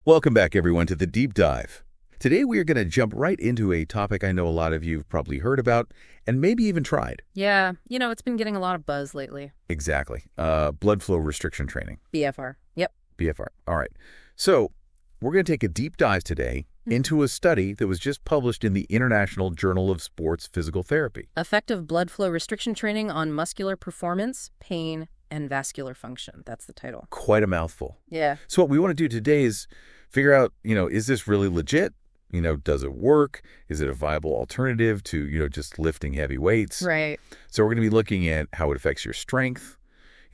Welcome back, everyone, to the Deep Dive. Today, we are going to jump right into a topic I know a lot of you have probably heard about and maybe even tried. Yeah, it's been getting a lot of buzz lately. Exactly. Blood flow restriction training, BFR. Yep. BFR. All right. So we're going to take a deep dive today into a study that was just published in the International Journal of Sports Physical Therapy. Effective blood flow restriction training on muscular performance, pain, and vascular function. That's the title. Quite a mouthful. Yeah. So what we want to do today is figure out, is this really legit? Does it work? Is it a viable alternative to, just lifting heavy weights? Right. So we're going to be looking at how it affects your strength,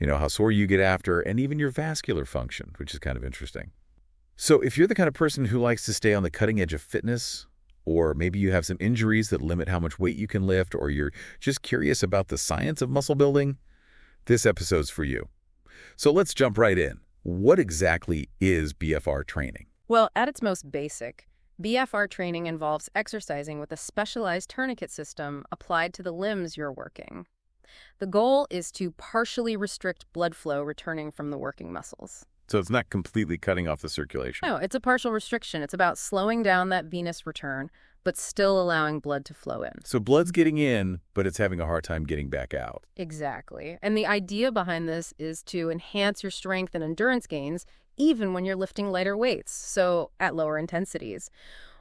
how sore you get after, and even your vascular function, which is kind of interesting. So if you're the kind of person who likes to stay on the cutting edge of fitness, or maybe you have some injuries that limit how much weight you can lift, or you're just curious about the science of muscle building, this episode's for you. So let's jump right in. What exactly is BFR training? Well, at its most basic, BFR training involves exercising with a specialized tourniquet system applied to the limbs you're working. The goal is to partially restrict blood flow returning from the working muscles. So it's not completely cutting off the circulation. No, it's a partial restriction. It's about slowing down that venous return, but still allowing blood to flow in. So blood's getting in, but it's having a hard time getting back out. Exactly. And the idea behind this is to enhance your strength and endurance gains even when you're lifting lighter weights, so at lower intensities.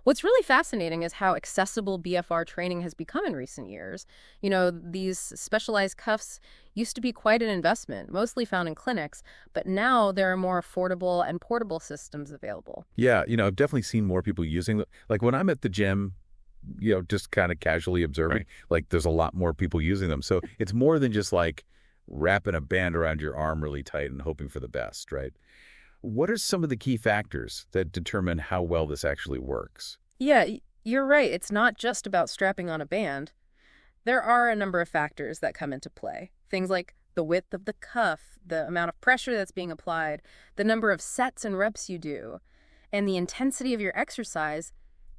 What's really fascinating is how accessible BFR training has become in recent years. These specialized cuffs used to be quite an investment, mostly found in clinics, but now there are more affordable and portable systems available. Yeah, I've definitely seen more people using them. Like when I'm at the gym, just kind of casually observing, Right. like there's a lot more people using them. So it's more than just like wrapping a band around your arm really tight and hoping for the best, right? What are some of the key factors that determine how well this actually works? Yeah, you're right. It's not just about strapping on a band. There are a number of factors that come into play. Things like the width of the cuff, the amount of pressure that's being applied, the number of sets and reps you do, and the intensity of your exercise.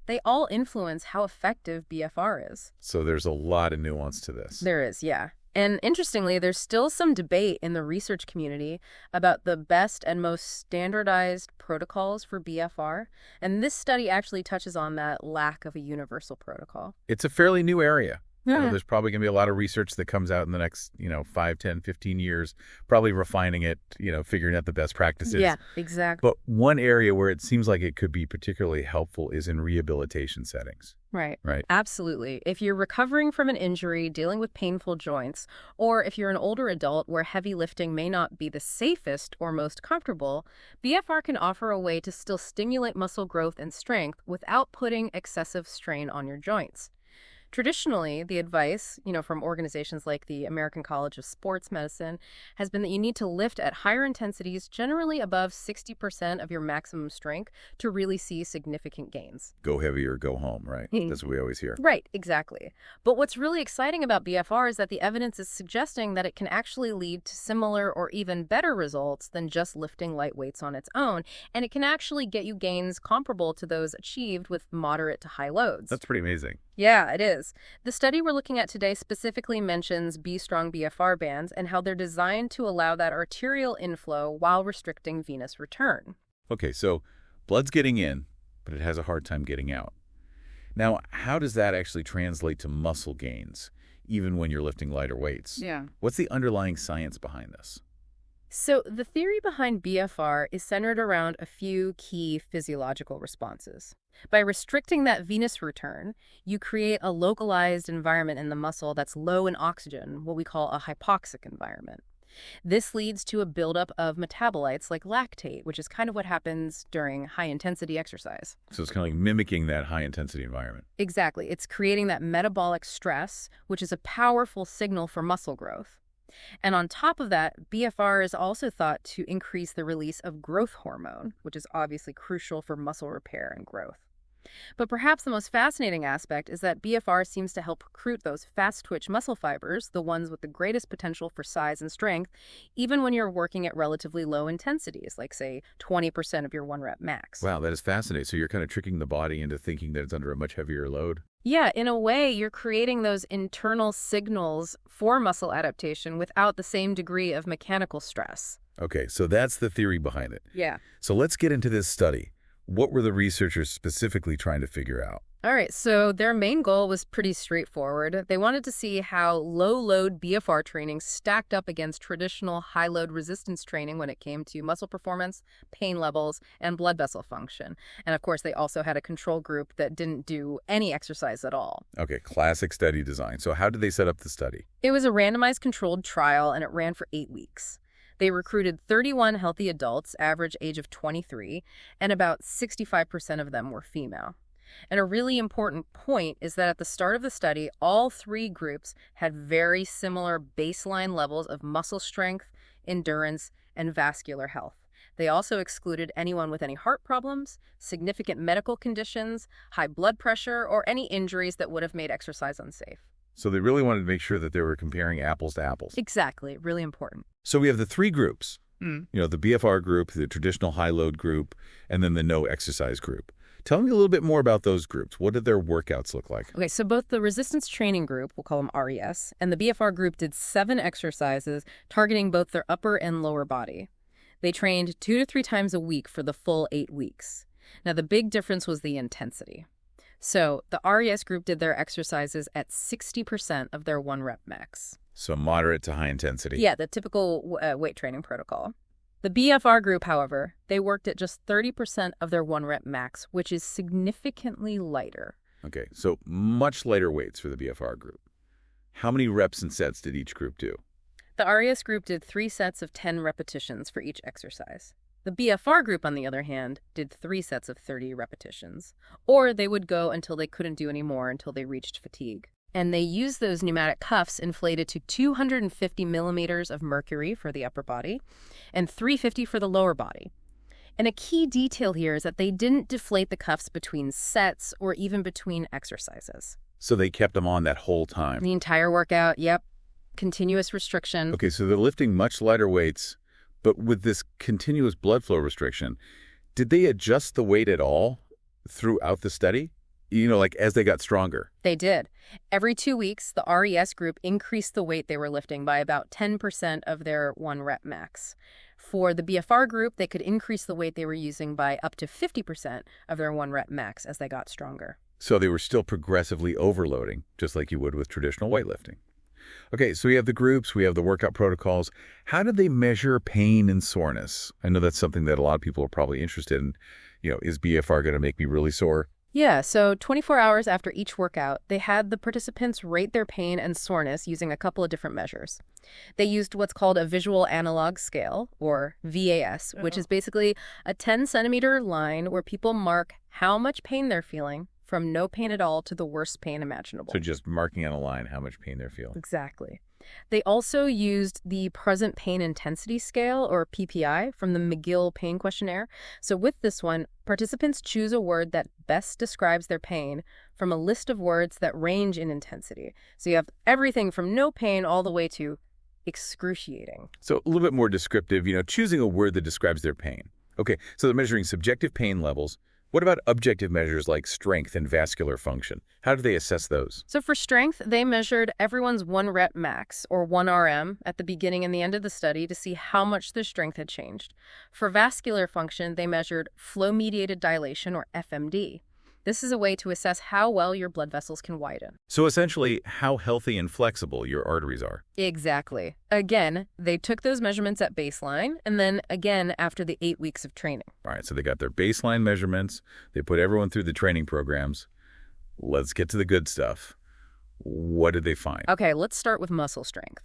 They all influence how effective BFR is. So there's a lot of nuance to this. There is, yeah. And interestingly, there's still some debate in the research community about the best and most standardized protocols for BFR. And this study actually touches on that lack of a universal protocol. It's a fairly new area. Yeah. There's probably going to be a lot of research that comes out in the next, 5, 10, 15 years, probably refining it, figuring out the best practices. Yeah, exactly. But one area where it seems like it could be particularly helpful is in rehabilitation settings. Right. Right. Absolutely. If you're recovering from an injury, dealing with painful joints, or if you're an older adult where heavy lifting may not be the safest or most comfortable, BFR can offer a way to still stimulate muscle growth and strength without putting excessive strain on your joints. Traditionally, the advice, from organizations like the American College of Sports Medicine has been that you need to lift at higher intensities, generally above 60% of your maximum strength, to really see significant gains. Go heavy or go home, right? That's what we always hear. Right, exactly. But what's really exciting about BFR is that the evidence is suggesting that it can actually lead to similar or even better results than just lifting light weights on its own, and it can actually get you gains comparable to those achieved with moderate to high loads. That's pretty amazing. Yeah, it is. The study we're looking at today specifically mentions B-Strong BFR bands and how they're designed to allow that arterial inflow while restricting venous return. Okay, so blood's getting in, but it has a hard time getting out. Now, how does that actually translate to muscle gains, even when you're lifting lighter weights? Yeah. What's the underlying science behind this? So the theory behind BFR is centered around a few key physiological responses. By restricting that venous return, you create a localized environment in the muscle that's low in oxygen, what we call a hypoxic environment. This leads to a buildup of metabolites like lactate, which is kind of what happens during high-intensity exercise. So it's kind of like mimicking that high-intensity environment. Exactly. It's creating that metabolic stress, which is a powerful signal for muscle growth. And on top of that, BFR is also thought to increase the release of growth hormone, which is obviously crucial for muscle repair and growth. But perhaps the most fascinating aspect is that BFR seems to help recruit those fast-twitch muscle fibers, the ones with the greatest potential for size and strength, even when you're working at relatively low intensities, like, say, 20% of your one-rep max. Wow, that is fascinating. So you're kind of tricking the body into thinking that it's under a much heavier load? Yeah, in a way, you're creating those internal signals for muscle adaptation without the same degree of mechanical stress. Okay, so that's the theory behind it. Yeah. So let's get into this study. What were the researchers specifically trying to figure out? All right, so their main goal was pretty straightforward. They wanted to see how low-load BFR training stacked up against traditional high-load resistance training when it came to muscle performance, pain levels, and blood vessel function. And of course, they also had a control group that didn't do any exercise at all. Okay, classic study design. So how did they set up the study? It was a randomized controlled trial, and it ran for 8 weeks. They recruited 31 healthy adults, average age of 23, and about 65% of them were female. And a really important point is that at the start of the study, all 3 groups had very similar baseline levels of muscle strength, endurance, and vascular health. They also excluded anyone with any heart problems, significant medical conditions, high blood pressure, or any injuries that would have made exercise unsafe. So they really wanted to make sure that they were comparing apples to apples. Exactly. Really important. So we have the 3 groups, the BFR group, the traditional high-load group, and then the no exercise group. Tell me a little bit more about those groups. What did their workouts look like? Okay, so both the resistance training group, we'll call them RES, and the BFR group did 7 exercises targeting both their upper and lower body. They trained 2 to 3 times a week for the full 8 weeks. Now, the big difference was the intensity. So the RES group did their exercises at 60% of their 1 rep max. So moderate to high intensity. Yeah, the typical weight training protocol. The BFR group, however, they worked at just 30% of their 1 rep max, which is significantly lighter. Okay, so much lighter weights for the BFR group. How many reps and sets did each group do? The RES group did 3 sets of 10 repetitions for each exercise. The BFR group, on the other hand, did 3 sets of 30 repetitions. Or they would go until they couldn't do any more until they reached fatigue. And they used those pneumatic cuffs inflated to 250 millimeters of mercury for the upper body and 350 for the lower body. And a key detail here is that they didn't deflate the cuffs between sets or even between exercises. So they kept them on that whole time. The entire workout, yep, continuous restriction. Okay, so they're lifting much lighter weights, but with this continuous blood flow restriction, did they adjust the weight at all throughout the study? Like as they got stronger? They did. Every 2 weeks, the RES group increased the weight they were lifting by about 10% of their 1 rep max. For the BFR group, they could increase the weight they were using by up to 50% of their 1 rep max as they got stronger. So they were still progressively overloading, just like you would with traditional weightlifting. Okay, so we have the groups, we have the workout protocols. How did they measure pain and soreness? I know that's something that a lot of people are probably interested in. Is BFR going to make me really sore? Yeah, so 24 hours after each workout, they had the participants rate their pain and soreness using a couple of different measures. They used what's called a visual analog scale, or VAS, which is basically a 10-centimeter line where people mark how much pain they're feeling from no pain at all to the worst pain imaginable. So just marking on a line how much pain they're feeling. Exactly. They also used the Present Pain Intensity Scale, or PPI, from the McGill Pain Questionnaire. So with this one, participants choose a word that best describes their pain from a list of words that range in intensity. So you have everything from no pain all the way to excruciating. So a little bit more descriptive, choosing a word that describes their pain. Okay, so they're measuring subjective pain levels. What about objective measures like strength and vascular function? How do they assess those? So for strength, they measured everyone's 1 rep max, or 1 RM, at the beginning and the end of the study to see how much their strength had changed. For vascular function, they measured flow-mediated dilation, or FMD. This is a way to assess how well your blood vessels can widen. So essentially, how healthy and flexible your arteries are. Exactly. Again, they took those measurements at baseline, and then again after the 8 weeks of training. All right, so they got their baseline measurements. They put everyone through the training programs. Let's get to the good stuff. What did they find? Okay, let's start with muscle strength.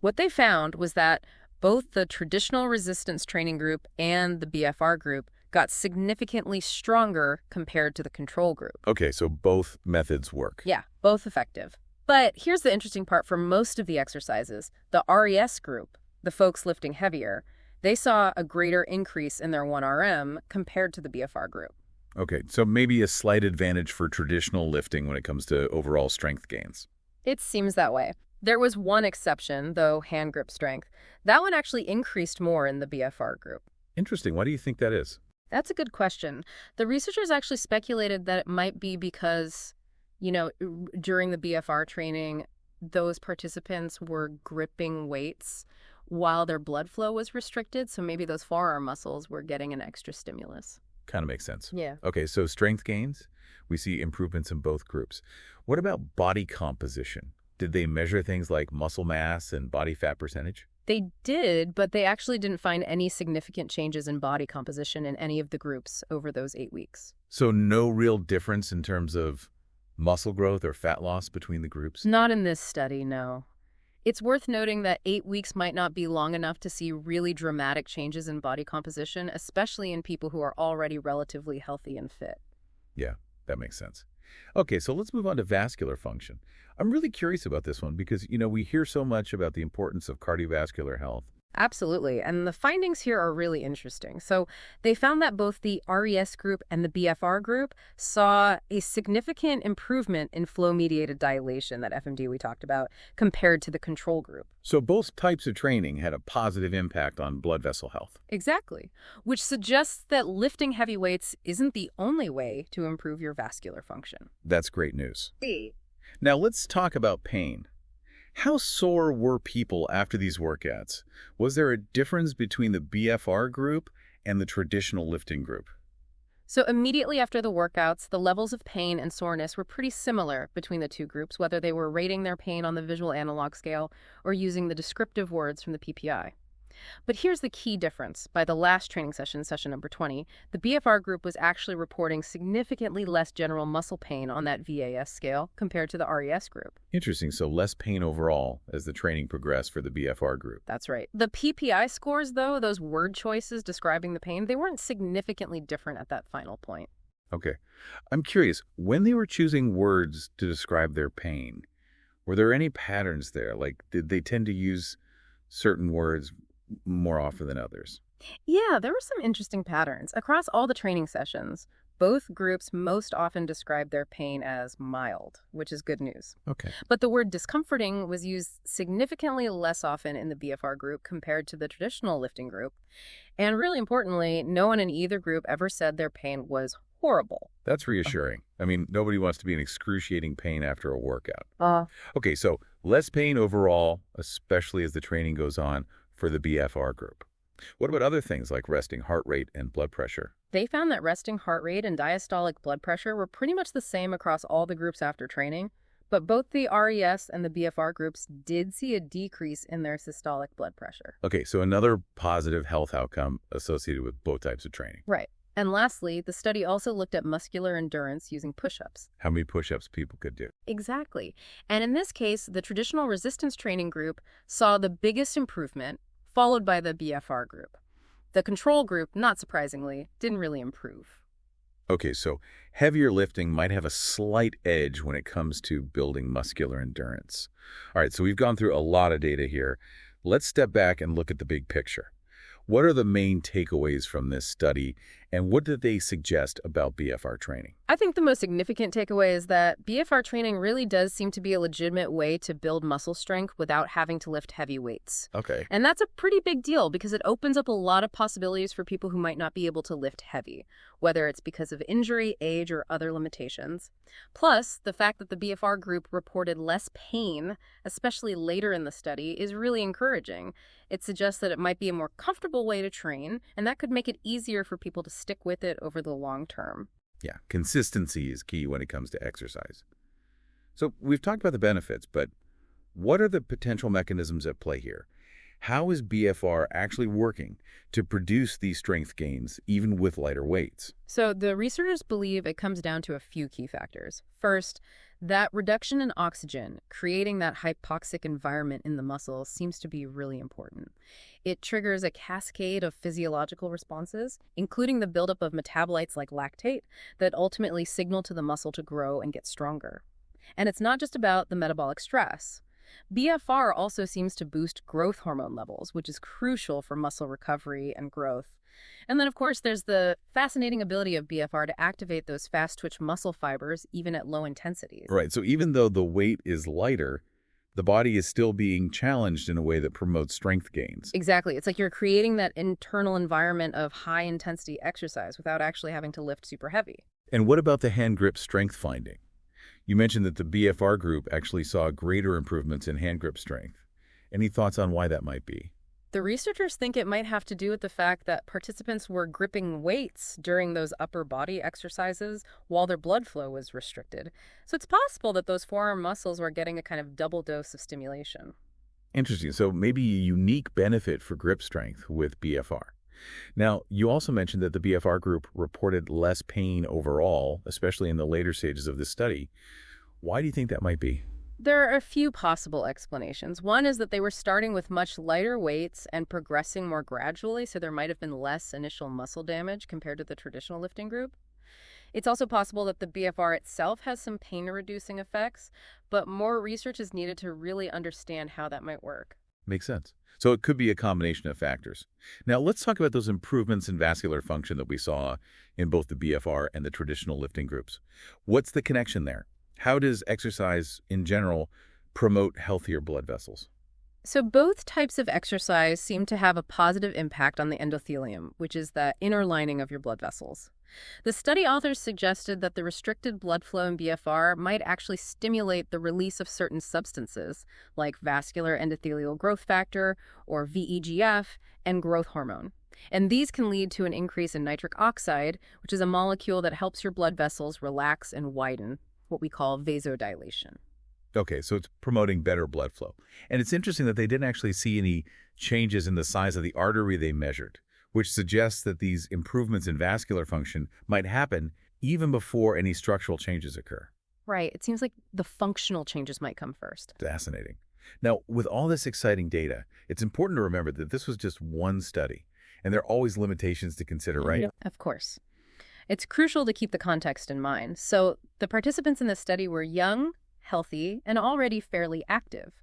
What they found was that both the traditional resistance training group and the BFR group got significantly stronger compared to the control group. Okay, so both methods work. Yeah, both effective. But here's the interesting part for most of the exercises. The RES group, the folks lifting heavier, they saw a greater increase in their 1 RM compared to the BFR group. Okay, so maybe a slight advantage for traditional lifting when it comes to overall strength gains. It seems that way. There was one exception, though, hand grip strength. That one actually increased more in the BFR group. Interesting. Why do you think that is? That's a good question. The researchers actually speculated that it might be because, during the BFR training, those participants were gripping weights while their blood flow was restricted. So maybe those forearm muscles were getting an extra stimulus. Kind of makes sense. Yeah. Okay, so strength gains, we see improvements in both groups. What about body composition? Did they measure things like muscle mass and body fat percentage? They did, but they actually didn't find any significant changes in body composition in any of the groups over those 8 weeks. So no real difference in terms of muscle growth or fat loss between the groups? Not in this study, no. It's worth noting that 8 weeks might not be long enough to see really dramatic changes in body composition, especially in people who are already relatively healthy and fit. Yeah, that makes sense. Okay, so let's move on to vascular function. I'm really curious about this one because, we hear so much about the importance of cardiovascular health. Absolutely, and the findings here are really interesting. So they found that both the RES group and the BFR group saw a significant improvement in flow-mediated dilation, that FMD we talked about, compared to the control group. So both types of training had a positive impact on blood vessel health. Exactly, which suggests that lifting heavy weights isn't the only way to improve your vascular function. That's great news. Now let's talk about pain. How sore were people after these workouts? Was there a difference between the BFR group and the traditional lifting group? So immediately after the workouts, the levels of pain and soreness were pretty similar between the two groups, whether they were rating their pain on the visual analog scale or using the descriptive words from the PPI. But here's the key difference. By the last training session, session number 20, the BFR group was actually reporting significantly less general muscle pain on that VAS scale compared to the RES group. Interesting, so less pain overall as the training progressed for the BFR group. That's right. The PPI scores, though, those word choices describing the pain, they weren't significantly different at that final point. Okay. I'm curious, when they were choosing words to describe their pain, were there any patterns there? Like, did they tend to use certain words more often than others? Yeah, there were some interesting patterns. Across all the training sessions, both groups most often described their pain as mild, which is good news. Okay. But the word discomforting was used significantly less often in the BFR group compared to the traditional lifting group. And really importantly, no one in either group ever said their pain was horrible. That's reassuring. I mean, nobody wants to be in excruciating pain after a workout. Uh, Okay, so less pain overall, especially as the training goes on for the BFR group. What about other things like resting heart rate and blood pressure? They found that resting heart rate and diastolic blood pressure were pretty much the same across all the groups after training, but both the RES and the BFR groups did see a decrease in their systolic blood pressure. Okay, so another positive health outcome associated with both types of training. Right. And lastly, the study also looked at muscular endurance using push-ups. How many push-ups people could do. Exactly. And in this case, the traditional resistance training group saw the biggest improvement, followed by the BFR group. The control group, not surprisingly, didn't really improve. Okay, so heavier lifting might have a slight edge when it comes to building muscular endurance. All right, so we've gone through a lot of data here. Let's step back and look at the big picture. What are the main takeaways from this study, and what did they suggest about BFR training? I think the most significant takeaway is that BFR training really does seem to be a legitimate way to build muscle strength without having to lift heavy weights. Okay. And that's a pretty big deal because it opens up a lot of possibilities for people who might not be able to lift heavy, whether it's because of injury, age, or other limitations. Plus, the fact that the BFR group reported less pain, especially later in the study, is really encouraging. It suggests that it might be a more comfortable way to train, and that could make it easier for people to stick with it over the long term. Yeah, consistency is key when it comes to exercise. So we've talked about the benefits, but what are the potential mechanisms at play here? How is BFR actually working to produce these strength gains, even with lighter weights? So the researchers believe it comes down to a few key factors. First, that reduction in oxygen, creating that hypoxic environment in the muscle, seems to be really important. It triggers a cascade of physiological responses, including the buildup of metabolites like lactate that ultimately signal to the muscle to grow and get stronger. And it's not just about the metabolic stress. BFR also seems to boost growth hormone levels, which is crucial for muscle recovery and growth. And then, of course, there's the fascinating ability of BFR to activate those fast-twitch muscle fibers even at low intensities. Right, so even though the weight is lighter, the body is still being challenged in a way that promotes strength gains. Exactly. It's like you're creating that internal environment of high-intensity exercise without actually having to lift super heavy. And what about the hand grip strength finding? You mentioned that the BFR group actually saw greater improvements in hand grip strength. Any thoughts on why that might be? The researchers think it might have to do with the fact that participants were gripping weights during those upper body exercises while their blood flow was restricted. So it's possible that those forearm muscles were getting a kind of double dose of stimulation. Interesting. So maybe a unique benefit for grip strength with BFR. Now, you also mentioned that the BFR group reported less pain overall, especially in the later stages of this study. Why do you think that might be? There are a few possible explanations. One is that they were starting with much lighter weights and progressing more gradually, so there might have been less initial muscle damage compared to the traditional lifting group. It's also possible that the BFR itself has some pain-reducing effects, but more research is needed to really understand how that might work. Makes sense. So it could be a combination of factors. Now, let's talk about those improvements in vascular function that we saw in both the BFR and the traditional lifting groups. What's the connection there? How does exercise in general promote healthier blood vessels? So both types of exercise seem to have a positive impact on the endothelium, which is the inner lining of your blood vessels. The study authors suggested that the restricted blood flow in BFR might actually stimulate the release of certain substances, like vascular endothelial growth factor, or VEGF, and growth hormone. And these can lead to an increase in nitric oxide, which is a molecule that helps your blood vessels relax and widen, what we call vasodilation. Okay, so it's promoting better blood flow. And it's interesting that they didn't actually see any changes in the size of the artery they measured, which suggests that these improvements in vascular function might happen even before any structural changes occur. Right. It seems like the functional changes might come first. Fascinating. Now, with all this exciting data, it's important to remember that this was just one study, and there are always limitations to consider, right? Yeah. Of course. It's crucial to keep the context in mind. So the participants in this study were young, healthy, and already fairly active.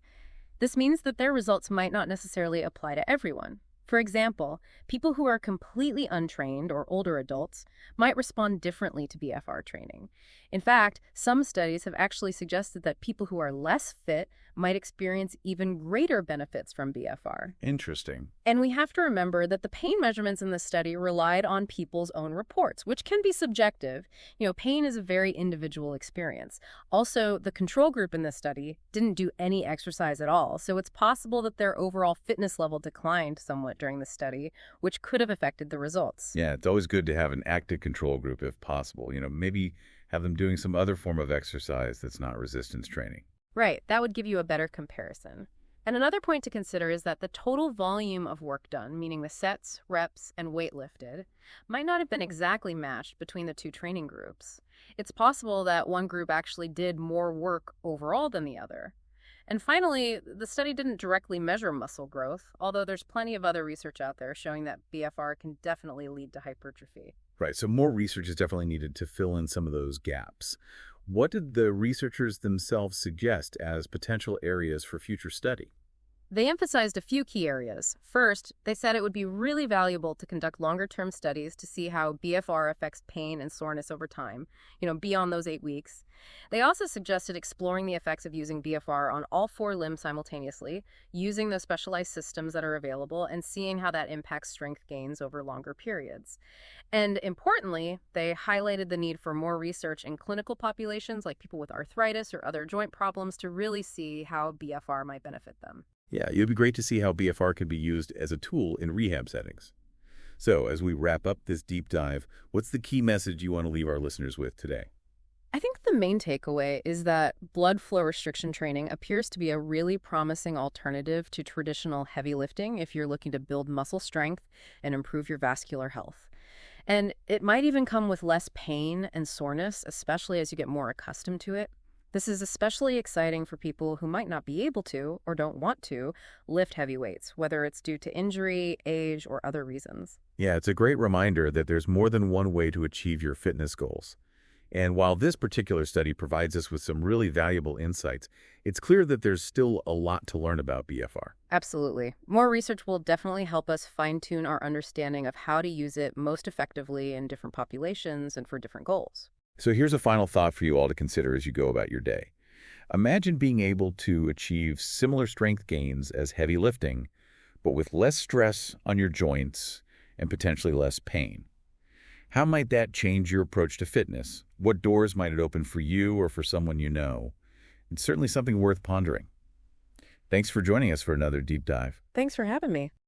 This means that their results might not necessarily apply to everyone. For example, people who are completely untrained or older adults might respond differently to BFR training. In fact, some studies have actually suggested that people who are less fit might experience even greater benefits from BFR. Interesting. And we have to remember that the pain measurements in the study relied on people's own reports, which can be subjective. Pain is a very individual experience. Also, the control group in this study didn't do any exercise at all, so it's possible that their overall fitness level declined somewhat during the study, which could have affected the results. Yeah, it's always good to have an active control group if possible. Maybe have them doing some other form of exercise that's not resistance training. Right, that would give you a better comparison. And another point to consider is that the total volume of work done, meaning the sets, reps, and weight lifted, might not have been exactly matched between the two training groups. It's possible that one group actually did more work overall than the other. And finally, the study didn't directly measure muscle growth, although there's plenty of other research out there showing that BFR can definitely lead to hypertrophy. Right, so more research is definitely needed to fill in some of those gaps. What did the researchers themselves suggest as potential areas for future study? They emphasized a few key areas. First, they said it would be really valuable to conduct longer-term studies to see how BFR affects pain and soreness over time, beyond those 8 weeks. They also suggested exploring the effects of using BFR on all 4 limbs simultaneously, using the specialized systems that are available, and seeing how that impacts strength gains over longer periods. And importantly, they highlighted the need for more research in clinical populations like people with arthritis or other joint problems to really see how BFR might benefit them. Yeah, it would be great to see how BFR can be used as a tool in rehab settings. So, as we wrap up this deep dive, what's the key message you want to leave our listeners with today? I think the main takeaway is that blood flow restriction training appears to be a really promising alternative to traditional heavy lifting if you're looking to build muscle strength and improve your vascular health. And it might even come with less pain and soreness, especially as you get more accustomed to it. This is especially exciting for people who might not be able to or don't want to lift heavy weights, whether it's due to injury, age, or other reasons. Yeah, it's a great reminder that there's more than one way to achieve your fitness goals. And while this particular study provides us with some really valuable insights, it's clear that there's still a lot to learn about BFR. Absolutely. More research will definitely help us fine-tune our understanding of how to use it most effectively in different populations and for different goals. So here's a final thought for you all to consider as you go about your day. Imagine being able to achieve similar strength gains as heavy lifting, but with less stress on your joints and potentially less pain. How might that change your approach to fitness? What doors might it open for you or for someone you know? It's certainly something worth pondering. Thanks for joining us for another deep dive. Thanks for having me.